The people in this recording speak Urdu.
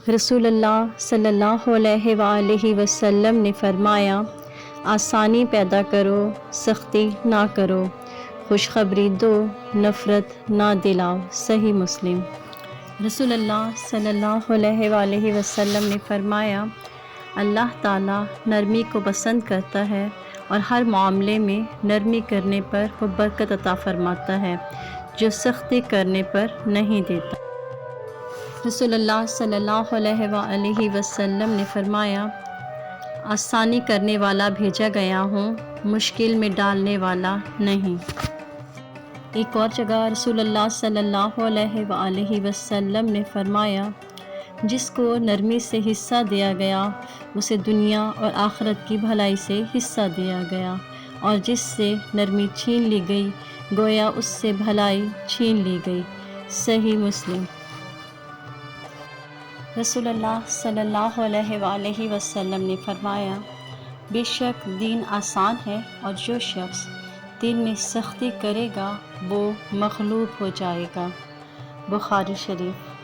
رسول اللہ صلی اللہ علیہ وآلہ وسلم نے فرمایا، آسانی پیدا کرو، سختی نہ کرو، خوشخبری دو، نفرت نہ دلاؤ۔ صحیح مسلم۔ رسول اللہ صلی اللہ علیہ وآلہ وسلم نے فرمایا، اللہ تعالیٰ نرمی کو پسند کرتا ہے اور ہر معاملے میں نرمی کرنے پر وہ برکت عطا فرماتا ہے جو سختی کرنے پر نہیں دیتا۔ رسول اللہ صلی اللہ علیہ وآلہ وسلم نے فرمایا، آسانی کرنے والا بھیجا گیا ہوں، مشکل میں ڈالنے والا نہیں۔ ایک اور جگہ رسول اللہ صلی اللہ علیہ وآلہ وسلم نے فرمایا، جس کو نرمی سے حصہ دیا گیا اسے دنیا اور آخرت کی بھلائی سے حصہ دیا گیا، اور جس سے نرمی چھین لی گئی گویا اس سے بھلائی چھین لی گئی۔ صحیح مسلم۔ رسول اللہ صلی اللہ علیہ وآلہ وسلم نے فرمایا، بے شک دین آسان ہے اور جو شخص دین میں سختی کرے گا وہ مغلوب ہو جائے گا۔ بخاری شریف۔